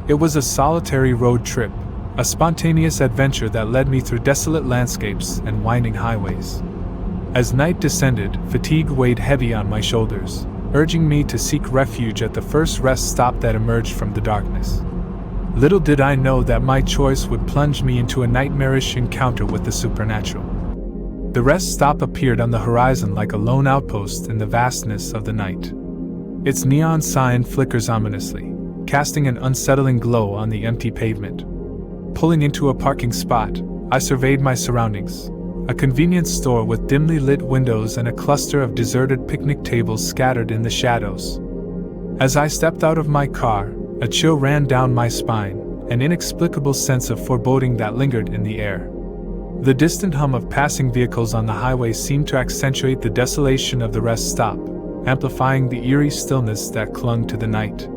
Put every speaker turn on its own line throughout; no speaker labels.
It was a solitary road trip, a spontaneous adventure that led me through desolate landscapes and winding highways. As night descended, fatigue weighed heavy on my shoulders, urging me to seek refuge at the first rest stop that emerged from the darkness. Little did I know that my choice would plunge me into a nightmarish encounter with the supernatural. The rest stop appeared on the horizon like a lone outpost in the vastness of the night. Its neon sign flickers ominously, casting an unsettling glow on the empty pavement. Pulling into a parking spot, I surveyed my surroundings. A convenience store with dimly lit windows and a cluster of deserted picnic tables scattered in the shadows. As I stepped out of my car, a chill ran down my spine, an inexplicable sense of foreboding that lingered in the air. The distant hum of passing vehicles on the highway seemed to accentuate the desolation of the rest stop, amplifying the eerie stillness that clung to the night.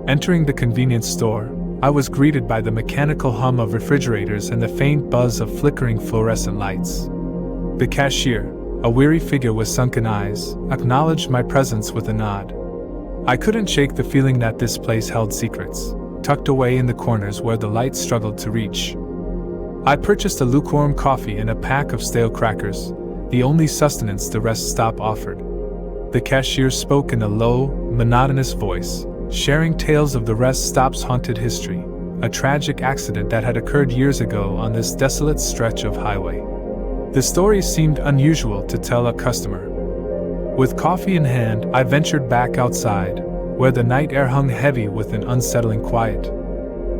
Entering the convenience store, I was greeted by the mechanical hum of refrigerators and the faint buzz of flickering fluorescent lights. The cashier, a weary figure with sunken eyes, acknowledged my presence with a nod. I couldn't shake the feeling that this place held secrets, tucked away in the corners where the light struggled to reach. I purchased a lukewarm coffee and a pack of stale crackers, the only sustenance the rest stop offered. The cashier spoke in a low, monotonous voice, sharing tales of the rest stop's haunted history, a tragic accident that had occurred years ago on this desolate stretch of highway. The story seemed unusual to tell a customer. With coffee in hand, I ventured back outside, where the night air hung heavy with an unsettling quiet.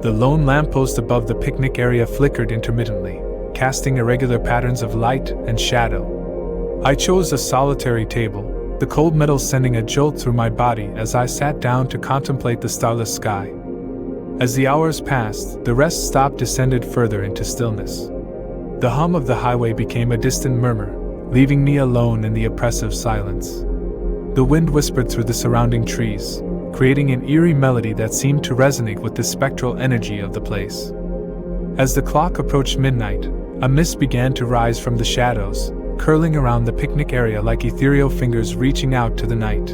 The lone lamppost above the picnic area flickered intermittently, casting irregular patterns of light and shadow. I chose a solitary table, the cold metal sending a jolt through my body as I sat down to contemplate the starless sky. As the hours passed, the rest stop descended further into stillness. The hum of the highway became a distant murmur, leaving me alone in the oppressive silence. The wind whispered through the surrounding trees, creating an eerie melody that seemed to resonate with the spectral energy of the place. As the clock approached midnight, a mist began to rise from the shadows, curling around the picnic area like ethereal fingers reaching out to the night.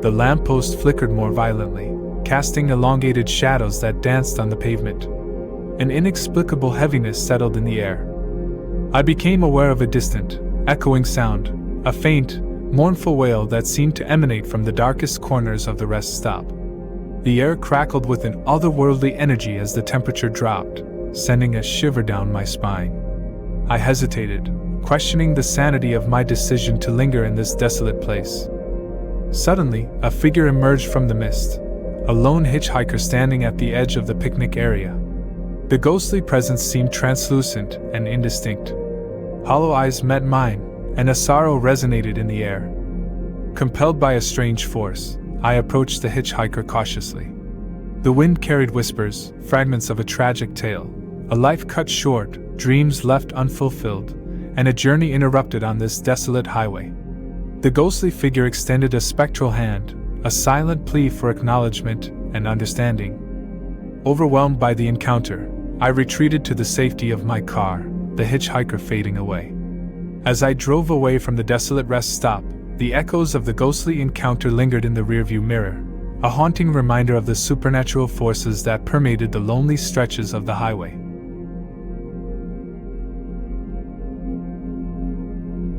The lamppost flickered more violently, casting elongated shadows that danced on the pavement. An inexplicable heaviness settled in the air. I became aware of a distant, echoing sound, a faint, mournful wail that seemed to emanate from the darkest corners of the rest stop. The air crackled with an otherworldly energy as the temperature dropped, sending a shiver down my spine. I hesitated, questioning the sanity of my decision to linger in this desolate place. Suddenly, a figure emerged from the mist, a lone hitchhiker standing at the edge of the picnic area. The ghostly presence seemed translucent and indistinct. Hollow eyes met mine, and a sorrow resonated in the air. Compelled by a strange force, I approached the hitchhiker cautiously. The wind carried whispers, fragments of a tragic tale, a life cut short, dreams left unfulfilled, and a journey interrupted on this desolate highway. The ghostly figure extended a spectral hand, a silent plea for acknowledgement and understanding. Overwhelmed by the encounter, I retreated to the safety of my car, the hitchhiker fading away. As I drove away from the desolate rest stop, the echoes of the ghostly encounter lingered in the rearview mirror, a haunting reminder of the supernatural forces that permeated the lonely stretches of the highway.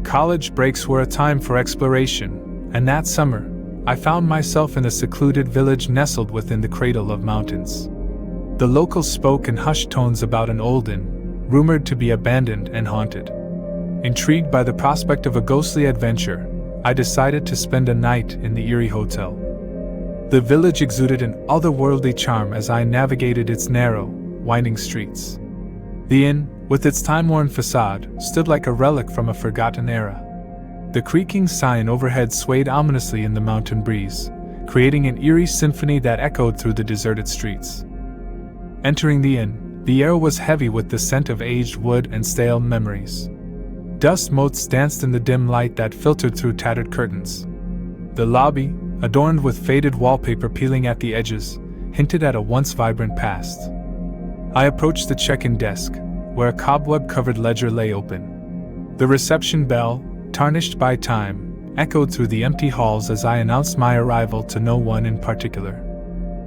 College breaks were a time for exploration, and that summer, I found myself in a secluded village nestled within the cradle of mountains. The locals spoke in hushed tones about an old inn, rumored to be abandoned and haunted. Intrigued by the prospect of a ghostly adventure, I decided to spend a night in the eerie hotel. The village exuded an otherworldly charm as I navigated its narrow, winding streets. The inn, with its time-worn facade, stood like a relic from a forgotten era. The creaking sign overhead swayed ominously in the mountain breeze, creating an eerie symphony that echoed through the deserted streets. Entering the inn, the air was heavy with the scent of aged wood and stale memories. Dust motes danced in the dim light that filtered through tattered curtains. The lobby, adorned with faded wallpaper peeling at the edges, hinted at a once vibrant past. I approached the check-in desk, where a cobweb-covered ledger lay open. The reception bell, tarnished by time, echoed through the empty halls as I announced my arrival to no one in particular.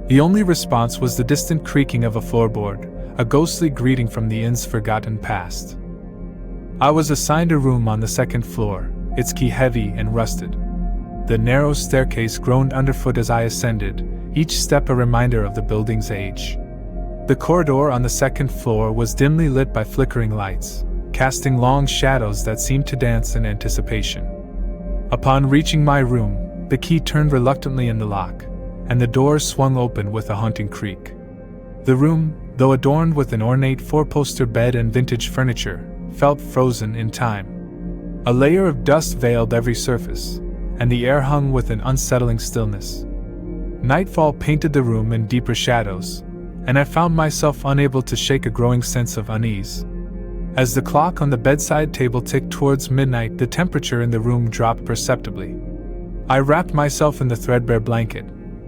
The only response was the distant creaking of a floorboard, a ghostly greeting from the inn's forgotten past. I was assigned a room on the second floor, its key heavy and rusted. The narrow staircase groaned underfoot as I ascended, each step a reminder of the building's age. The corridor on the second floor was dimly lit by flickering lights, casting long shadows that seemed to dance in anticipation. Upon reaching my room, the key turned reluctantly in the lock, and the door swung open with a haunting creak. The room, though adorned with an ornate four-poster bed and vintage furniture, felt frozen in time. A layer of dust veiled every surface, and the air hung with an unsettling stillness. Nightfall painted the room in deeper shadows, and I found myself unable to shake a growing sense of unease. As the clock on the bedside table ticked towards midnight, the temperature in the room dropped perceptibly. I wrapped myself in the threadbare blanket,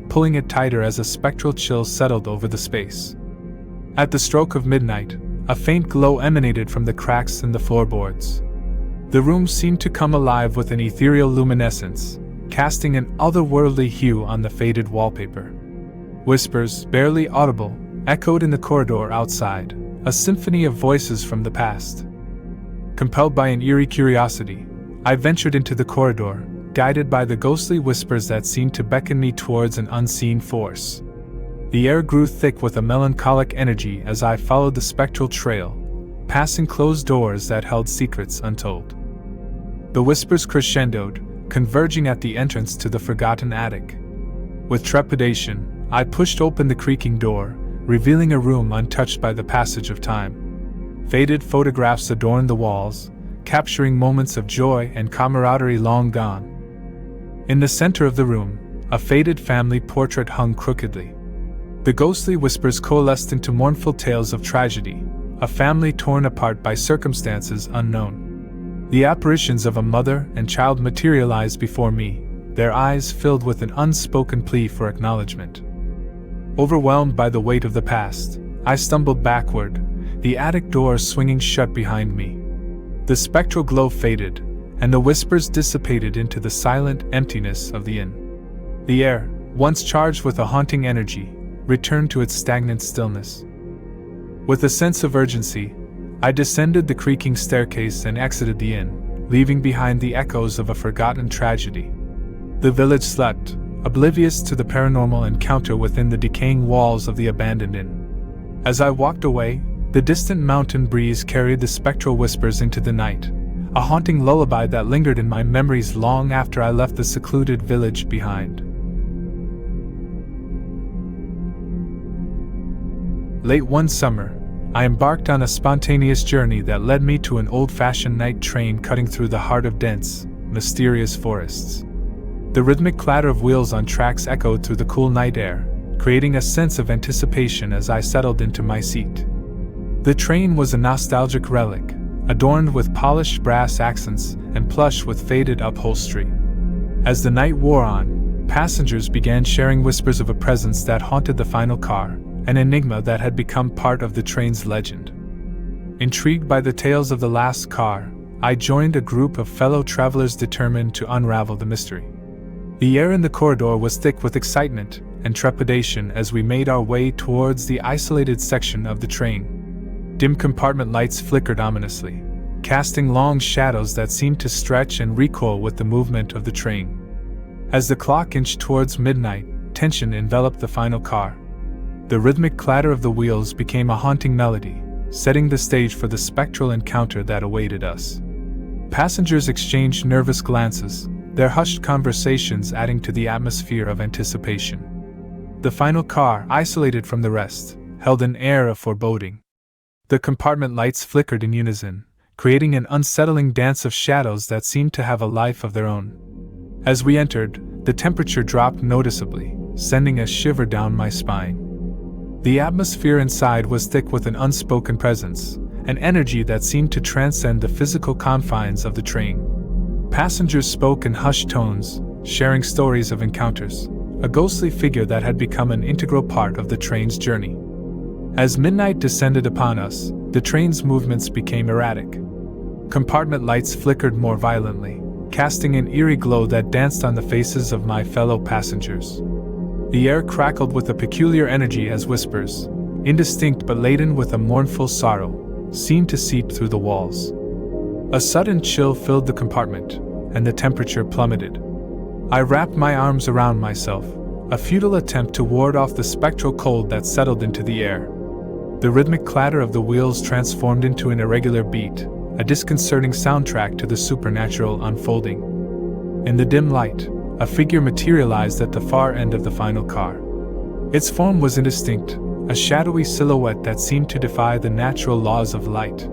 pulling it tighter as a spectral chill settled over the space. At the stroke of midnight, a faint glow emanated from the cracks in the floorboards. The room seemed to come alive with an ethereal luminescence, casting an otherworldly hue on the faded wallpaper. Whispers, barely audible, echoed in the corridor outside, a symphony of voices from the past. Compelled by an eerie curiosity, I ventured into the corridor, guided by the ghostly whispers that seemed to beckon me towards an unseen force. The air grew thick with a melancholic energy as I followed the spectral trail, passing closed doors that held secrets untold. The whispers crescendoed, converging at the entrance to the forgotten attic. With trepidation, I pushed open the creaking door, revealing a room untouched by the passage of time. Faded photographs adorned the walls, capturing moments of joy and camaraderie long gone. In the center of the room, a faded family portrait hung crookedly. The ghostly whispers coalesced into mournful tales of tragedy, a family torn apart by circumstances unknown. The apparitions of a mother and child materialized before me, their eyes filled with an unspoken plea for acknowledgement. Overwhelmed by the weight of the past, I stumbled backward, the attic door swinging shut behind me. The spectral glow faded, and the whispers dissipated into the silent emptiness of the inn. The air, once charged with a haunting energy, returned to its stagnant stillness. With a sense of urgency, I descended the creaking staircase and exited the inn, leaving behind the echoes of a forgotten tragedy. The village slept, oblivious to the paranormal encounter within the decaying walls of the abandoned inn. As I walked away, the distant mountain breeze carried the spectral whispers into the night, a haunting lullaby that lingered in my memories long after I left the secluded village behind. Late one summer, I embarked on a spontaneous journey that led me to an old-fashioned night train cutting through the heart of dense, mysterious forests. The rhythmic clatter of wheels on tracks echoed through the cool night air, creating a sense of anticipation as I settled into my seat. The train was a nostalgic relic, adorned with polished brass accents and plush with faded upholstery. As the night wore on, passengers began sharing whispers of a presence that haunted the final car, an enigma that had become part of the train's legend. Intrigued by the tales of the last car, I joined a group of fellow travelers determined to unravel the mystery. The air in the corridor was thick with excitement and trepidation as we made our way towards the isolated section of the train. Dim compartment lights flickered ominously, casting long shadows that seemed to stretch and recoil with the movement of the train. As the clock inched towards midnight, tension enveloped the final car. The rhythmic clatter of the wheels became a haunting melody, setting the stage for the spectral encounter that awaited us. Passengers exchanged nervous glances, their hushed conversations adding to the atmosphere of anticipation. The final car, isolated from the rest, held an air of foreboding. The compartment lights flickered in unison, creating an unsettling dance of shadows that seemed to have a life of their own. As we entered, the temperature dropped noticeably, sending a shiver down my spine. The atmosphere inside was thick with an unspoken presence, an energy that seemed to transcend the physical confines of the train. Passengers spoke in hushed tones, sharing stories of encounters, a ghostly figure that had become an integral part of the train's journey. As midnight descended upon us, the train's movements became erratic. Compartment lights flickered more violently, casting an eerie glow that danced on the faces of my fellow passengers. The air crackled with a peculiar energy as whispers, indistinct but laden with a mournful sorrow, seemed to seep through the walls. A sudden chill filled the compartment, and the temperature plummeted. I wrapped my arms around myself, a futile attempt to ward off the spectral cold that settled into the air. The rhythmic clatter of the wheels transformed into an irregular beat, a disconcerting soundtrack to the supernatural unfolding. In the dim light, a figure materialized at the far end of the final car. Its form was indistinct, a shadowy silhouette that seemed to defy the natural laws of light.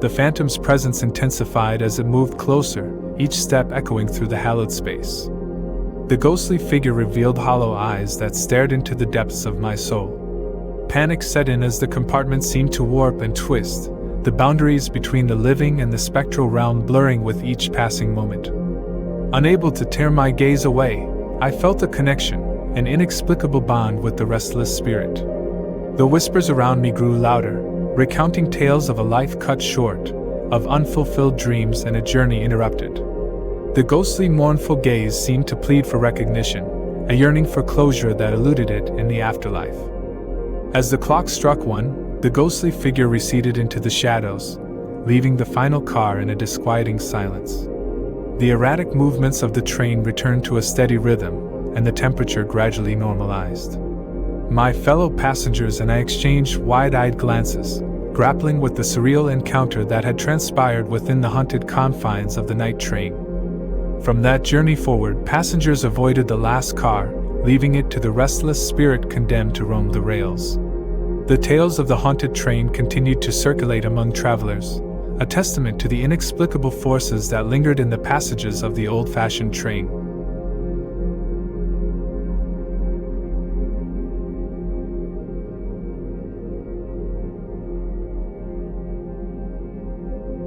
The phantom's presence intensified as it moved closer, each step echoing through the hallowed space. The ghostly figure revealed hollow eyes that stared into the depths of my soul. Panic set in as the compartment seemed to warp and twist, the boundaries between the living and the spectral realm blurring with each passing moment. Unable to tear my gaze away, I felt a connection, an inexplicable bond with the restless spirit. The whispers around me grew louder, recounting tales of a life cut short, of unfulfilled dreams and a journey interrupted. The ghostly mournful gaze seemed to plead for recognition, a yearning for closure that eluded it in the afterlife. As the clock struck 1, the ghostly figure receded into the shadows, leaving the final car in a disquieting silence. The erratic movements of the train returned to a steady rhythm, and the temperature gradually normalized. My fellow passengers and I exchanged wide-eyed glances, grappling with the surreal encounter that had transpired within the haunted confines of the night train. From that journey forward, passengers avoided the last car, leaving it to the restless spirit condemned to roam the rails. The tales of the haunted train continued to circulate among travelers, a testament to the inexplicable forces that lingered in the passages of the old-fashioned train.